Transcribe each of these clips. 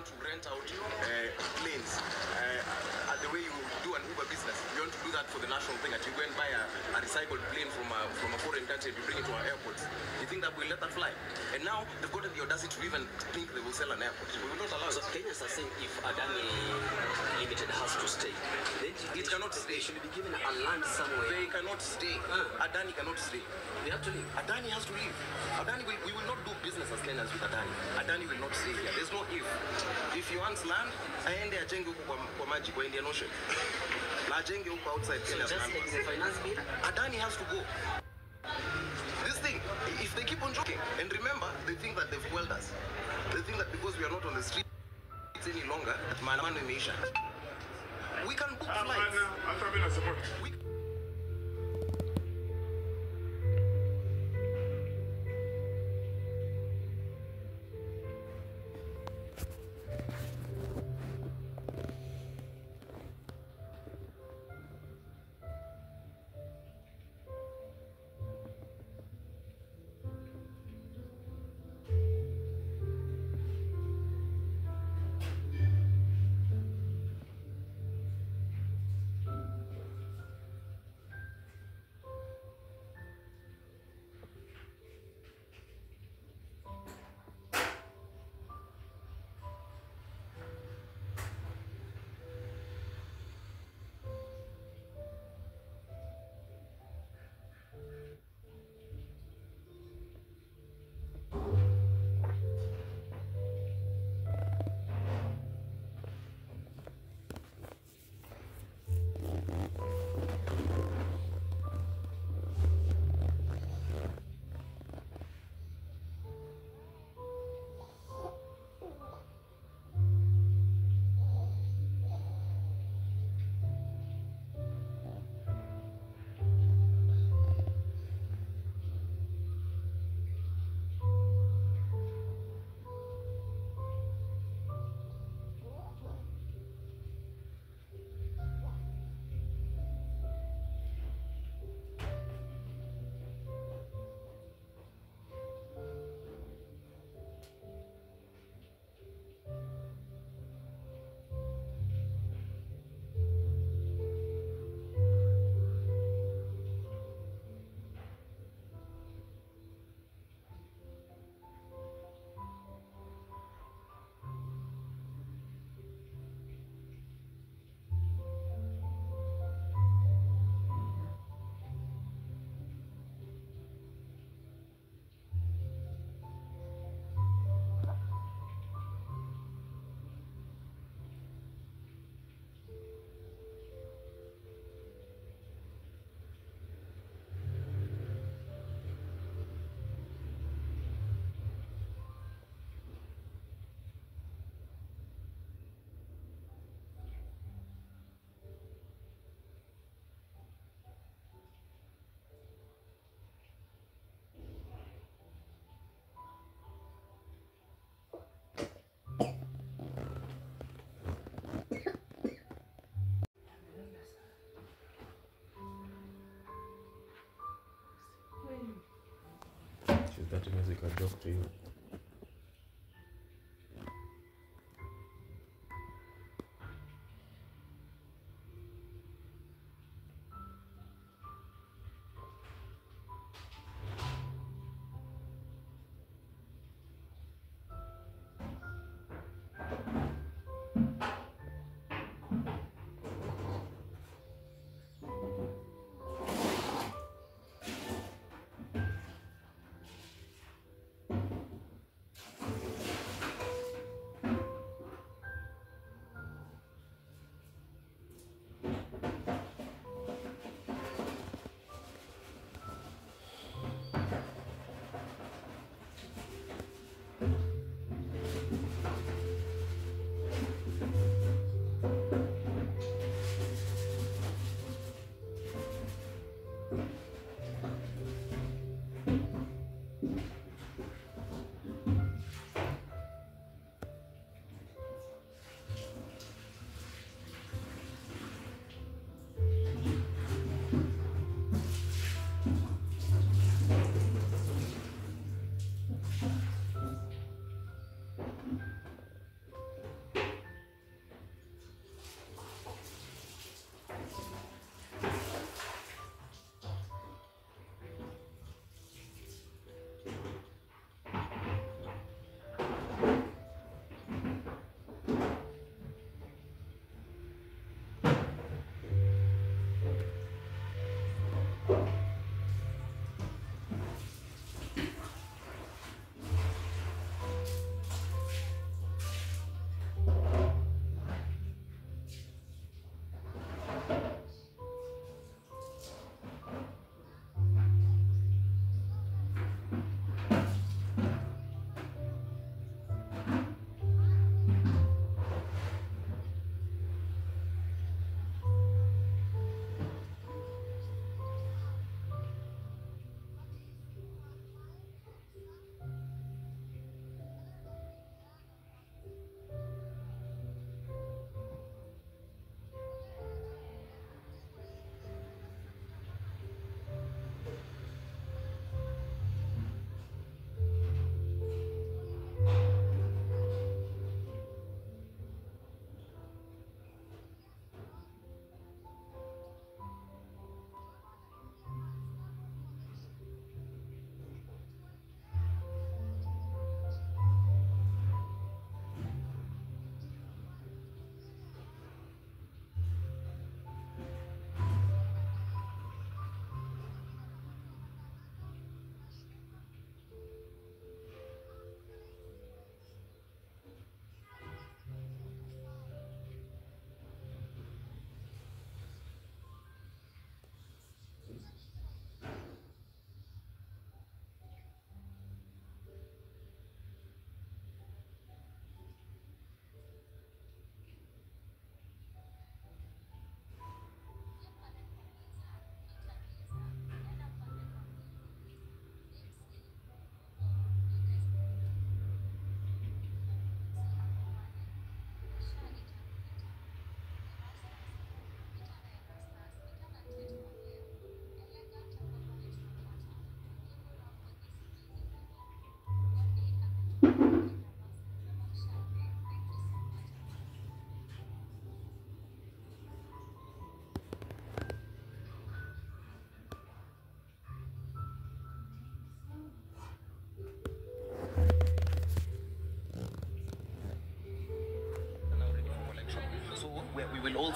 want to rent out planes the way you do an Uber business. You want to do that for the national thing, that you go and buy a recycled plane from a foreign country and you bring it to our airports. You think that we'll let that fly? And now they've gotten the audacity to even think they will sell an airport. We will not allow it. So Kenyans are saying if Adani Limited has to stay, then it cannot stay. They should be given a land somewhere. They cannot stay. Adani cannot stay. They have to leave. Adani has to leave. Adani we will not do business as Kenyans with Adani. Adani will not stay here. There's no if. If he wants land, aende ajenge huko kwa maji kwa Indian Ocean. La ajenge huko outside Kenya. So just like the finance bill, Adani has to go. This thing, if they keep on joking, and remember, they think that they've foiled us. They think that because we are not on the streets any longer, that maandamano imeisha. We can book flights. That music I dropped to you.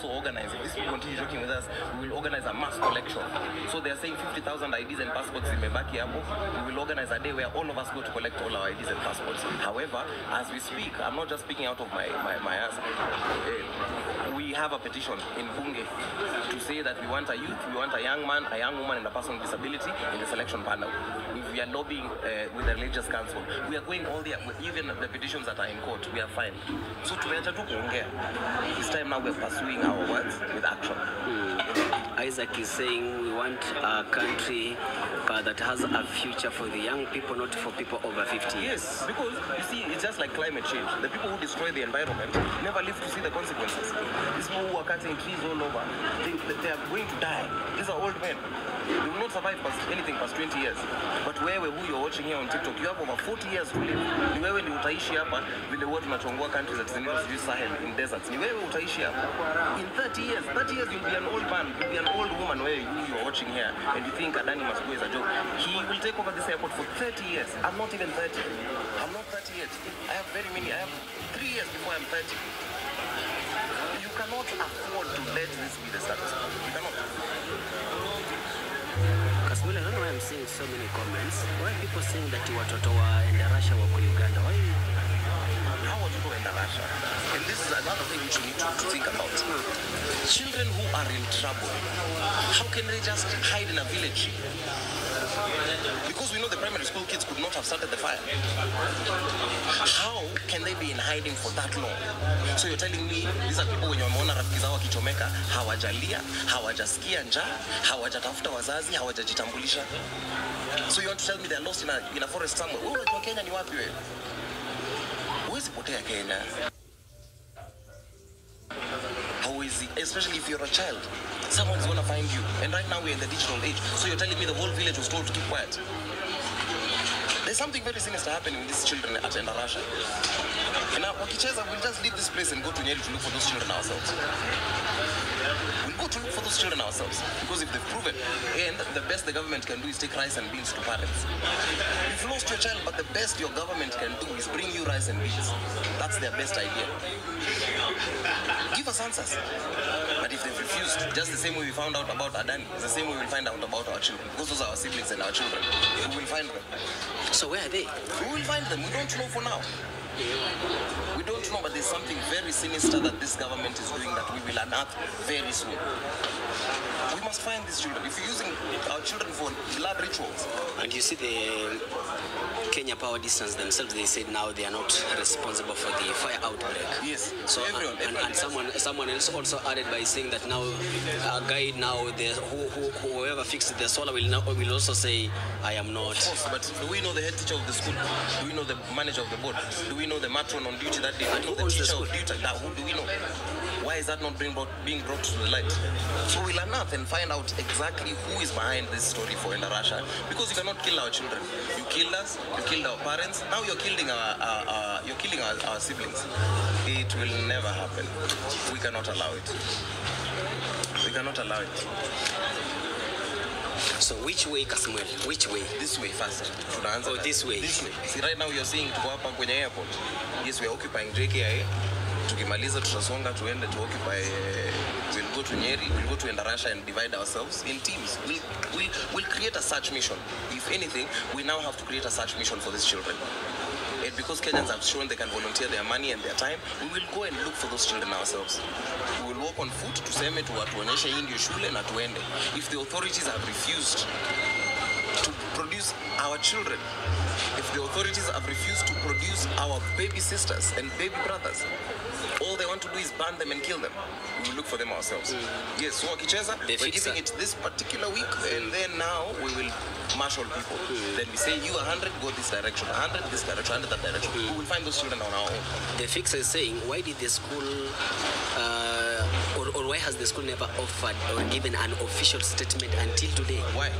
also organize, if these people continue joking with us, we will organize a mass collection. So they are saying 50,000 IDs and passports in Mebaki Abu. We will organize a day where all of us go to collect all our IDs and passports. However, as we speak, I'm not just speaking out of my ass. We have a petition in Bunge to say that we want a youth, we want a young man, a young woman, and a person with disability in the selection panel. We are lobbying with the religious council. We are going all the, even the petitions that are in court, we are fine. So tumeacha tu kuongea. This time now we're pursuing our words with action. Isaac is saying we want a country that has a future for the young people, not for people over 50 years. Yes, because you see, it's just like climate change. The people who destroy the environment never live to see the consequences. These people who are cutting trees all over, they are going to die. These are old men. They will not survive past anything past 20 years. But wewe who you're watching here on TikTok, you have over 40 years to live. Ni wewe ni utaishi hapa vile watu tunachongua countries that zingine use Sahel in deserts. Ni wewe utaishi hapa. In 30 years you'll be an old man, you'll be an old woman where you are watching here and you think Adani must go as a joke. He will take over this airport for 30 years. I'm not even 30. I'm not 30 yet. I have 3 years before I'm 30. You cannot afford to let this be the status quo. You cannot. KASAMUEL, I don't know why I'm seeing so many comments. Why are people saying that watoto wa ENDARASHA wako Uganda? Why? How watoto wa ENDARASHA? And this is another thing which you need to think about. Children who are in trouble, how can they just hide in a village? Because we know the primary school kids could not have started the fire. How can they be in hiding for that long? So you're telling me these are people wenye wameona rafiki zao wakichomeka, hawajalia, hawajasikia njaa, hawajatafuta wazazi, hawajajitambulisha. So you want to tell me they're lost in a forest somewhere? Wewe unajua Kenya ni wapi wewe? Huwezi potea Kenya. How is it? Especially if you're a child. Someone's gonna find you. And right now we're in the digital age. So you're telling me the whole village was told to keep quiet. There's something very sinister happening with these children at ENDARASHA. And now, wakicheza, we'll just leave this place and go to Nyeri to look for those children ourselves. We'll go to look for those children ourselves. Because if they've proven, and the best the government can do is take rice and beans to parents. You've lost your child, but the best your government can do is bring you rice and beans. That's their best idea. Give us answers. But if they've refused, just the same way we found out about Adani, it's the same way we'll find out about our children. Because those are our siblings and our children. We will find them. So where are they? We will find them. We don't know for now. We don't know, but there's something very sinister that this government is doing that we will unearth very soon. We must find these children. If you're using our children for blood rituals. And you see the Kenya Power Distance themselves, they said now they are not responsible for the fire outbreak. Yes. So everyone, and someone else also added by saying that now a guide now whoever fixed the solar will also say I am not. Of course, but do we know the head teacher of the school? Do we know the manager of the board? Do we know the matron on duty that day? And who owns the teacher of duty? Now, who do we know? Why is that not being brought to the light? So we'll unearth and find out exactly who is behind this story for ENDARASHA. Because you cannot kill our children. You killed us, you killed our parents, now you're killing our siblings. It will never happen. We cannot allow it. We cannot allow it. So which way, KASAMUEL? Which way? This way first. Oh, this way. This way. See, right now you're seeing tuko hapa kwenye airport. Yes, we are occupying JKIA. Tukimaliza tutasonga tuende to occupy. We'll go to Nyeri, we'll go to ENDARASHA and divide ourselves in teams. We'll create a search mission. If anything, we now have to create a search mission for these children. And because Kenyans have shown they can volunteer their money and their time, we will go and look for those children ourselves. We will walk on foot to tuseme tuonyeshe hii ndio shule na tuende. If the authorities have refused to produce our children, if the authorities have refused to produce our baby sisters and baby brothers, all they want to do is ban them and kill them. We will look for them ourselves. Yes, so Wakicheza, we're giving it this particular week, and then now we will marshal people. Then we say, you 100, go this direction, 100 this direction, 100 that direction. We will find those children on our own. The fixer is saying, why did the school, or why has the school never offered or given an official statement until today? Why?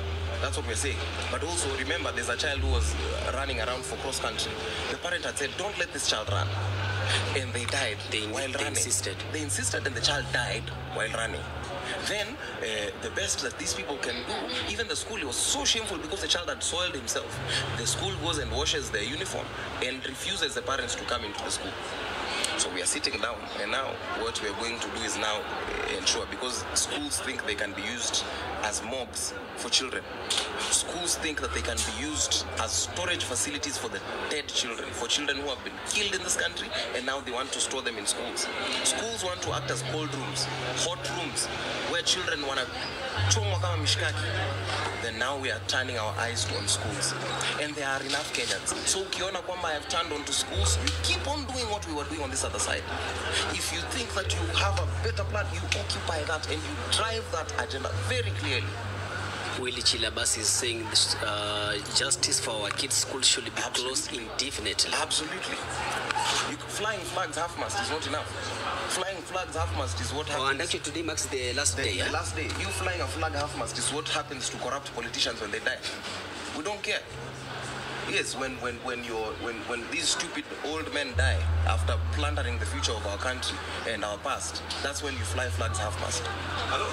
That's what we're saying. But also remember, there's a child who was running around for cross country. The parent had said, don't let this child run. And they died while running. They insisted and the child died while running. Then, the best that these people can do, even the school, it was so shameful because the child had soiled himself. The school goes and washes their uniform and refuses the parents to come into the school. So we are sitting down, and now what we are going to do is now ensure, because schools think they can be used as mobs for children. Schools think that they can be used as storage facilities for the dead children, for children who have been killed in this country, and now they want to store them in schools. Schools want to act as cold rooms, hot rooms, where children want to chomwa kama mishkaki. Then now we are turning our eyes on schools. And there are enough Kenyans. So ukiona kwamba I have turned on to schools, you keep on doing what we were doing on this other side. If you think that you have a better plan, you occupy that and you drive that agenda very clearly. Willie Chilabas is saying justice for our kids' school should be closed indefinitely. Absolutely. Flying flags half-mast is not enough. Flying flags half-mast is what happens. Oh, and actually today marks the last day. The last day. You flying a flag half-mast is what happens to corrupt politicians when they die. We don't care. Yes, when these stupid old men die after plundering the future of our country and our past, that's when you fly flags half-mast.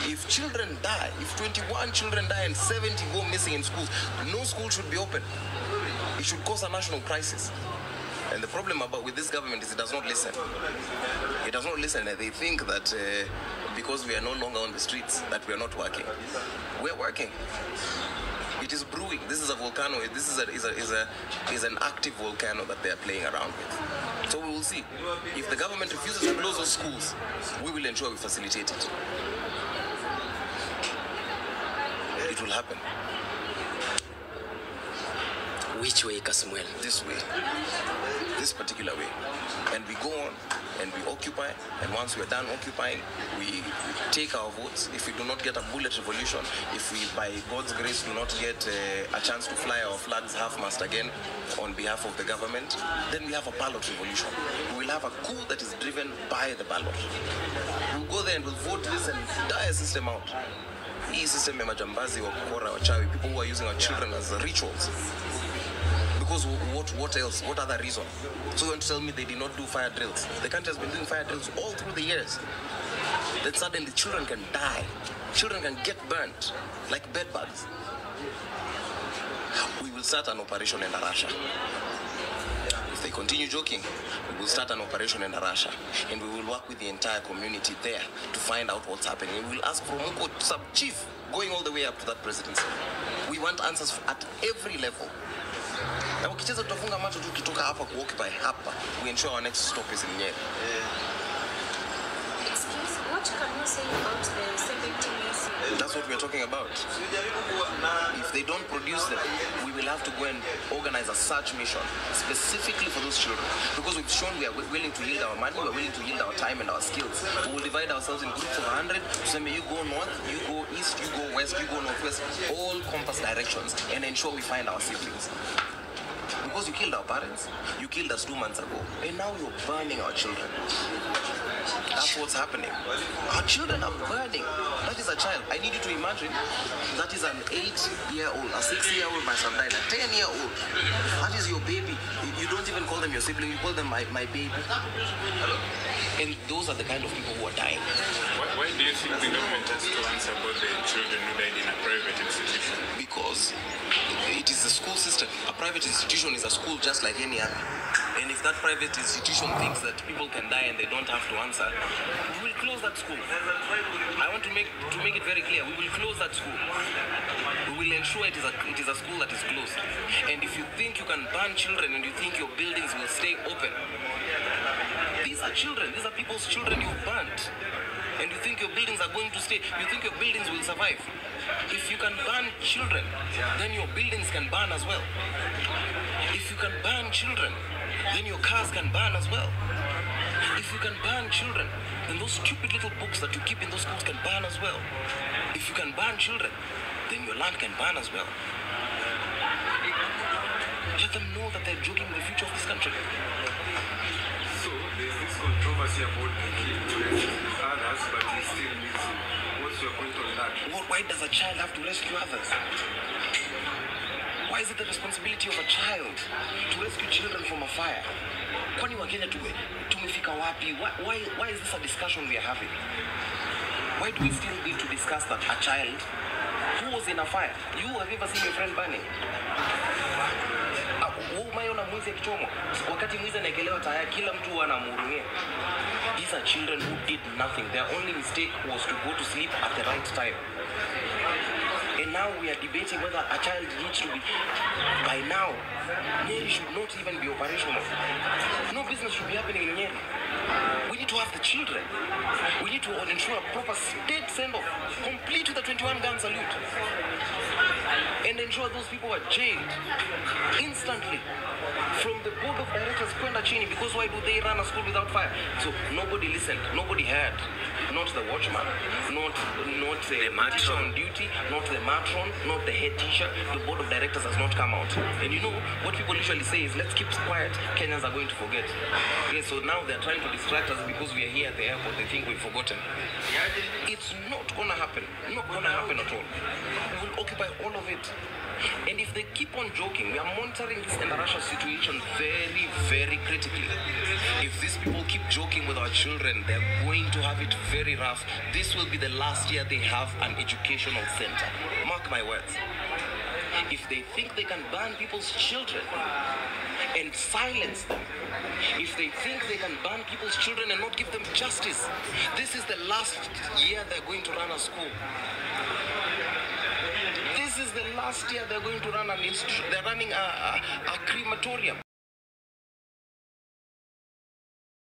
If children die, if 21 children die and 70 go missing in schools, no school should be open. It should cause a national crisis. And the problem with this government is it does not listen. It does not listen. They think that because we are no longer on the streets, that we are not working. We're working. It is brewing. This is a volcano. This is an active volcano that they are playing around with. So we will see. If the government refuses to close those schools, we will ensure we facilitate it. It will happen. Which way, KASAMUEL? This way. This particular way. And we go on and we occupy, and once we're done occupying, we take our votes. If we do not get a bullet revolution, if we, by God's grace, do not get a chance to fly our flags half-mast again on behalf of the government, then we have a ballot revolution. We will have a coup that is driven by the ballot. We'll go there and we'll vote this entire system out. Hii system ya majambazi, wakora, wachawi, people who are using our children as rituals. Because what else? What other reason? So you want to tell me they did not do fire drills? The country has been doing fire drills all through the years. Then suddenly children can die. Children can get burnt like bedbugs. We will start an operation in ENDARASHA. If they continue joking, we will start an operation in ENDARASHA. And we will work with the entire community there to find out what's happening. We will ask from Uncle sub-chief going all the way up to that presidency. We want answers at every level. Na ukicheza tutafunga macho tu kitoka hapa kuoccupy hapa. We ensure our next stop is in Nyeri. Excuse, what can you say about the 70 years? That's what we're talking about. If they don't produce them, we will have to go and organize a search mission specifically for those children. Because we've shown we are willing to yield our money, we're willing to yield our time and our skills. We will divide ourselves in groups of 100. So you go north, you go east, you go west, you go northwest, all compass directions, and ensure we find our siblings. Because you killed our parents, you killed us 2 months ago, and now you're burning our children. That's what's happening. Our children are burning. That is a child. I need you to imagine that is an 8-year-old, a 6-year-old, my son died, a 10-year-old. That is your baby. You don't even call them your sibling, you call them my baby. And those are the kind of people who are dying. Why do you think the government has to answer about the children who died in a private institution? Because it is the school system. A private institution is a school just like any other. And if that private institution thinks that people can die and they don't have to answer, we will close that school. I want to make it very clear. We will close that school. We will ensure it is a school that is closed. And if you think you can ban children and you think your buildings will stay open, these are children. These are people's children you've burnt. And you think your buildings are going to stay. You think your buildings will survive. If you can ban children, then your buildings can burn as well. If you can ban children, then your cars can burn as well. If you can ban children, then those stupid little books that you keep in those schools can burn as well. If you can ban children, then your land can burn as well. Let them know that they're joking with the future of this country. So there's this controversy about the kid to rescue others, but he's still missing. What's your point on that? Why does a child have to rescue others? Why is it the responsibility of a child to rescue children from a fire? Kwani Wakenya tumefika wapi? Why is this a discussion we are having? Why do we still need to discuss that a child who was in a fire? You have ever seen your friend burning? Umayona mwizi risasi akichomwa. Wakati mwizi anaekelewa taya, kila mtu anamhurumia. These are children who did nothing. Their only mistake was to go to sleep at the right time. And now we are debating whether a child needs to be, by now, Nyeri should not even be operational. No business should be happening in Nyeri. We need to have the children. We need to ensure a proper state send-off, complete with the 21-gun salute. And ensure those people are jailed instantly from the board of directors kwenda chini, because why do they run a school without fire? So nobody listened, nobody heard. Not the watchman, not the teacher on duty, not the matron, not the head teacher. The board of directors has not come out. And you know what people usually say is, let's keep quiet, Kenyans are going to forget. Okay, so now they're trying to distract us because we are here at the airport. They think we've forgotten. It's not gonna happen. Not gonna happen at all. We will occupy all of it. And if they keep on joking, we are monitoring this ENDARASHA situation very, very critically. If these people keep joking with our children, they're going to have it very rough. This will be the last year they have an educational center. Mark my words. If they think they can ban people's children and silence them, if they think they can ban people's children and not give them justice, this is the last year they're going to run a school. This is the last year they're going to run an institution. They're running a crematorium.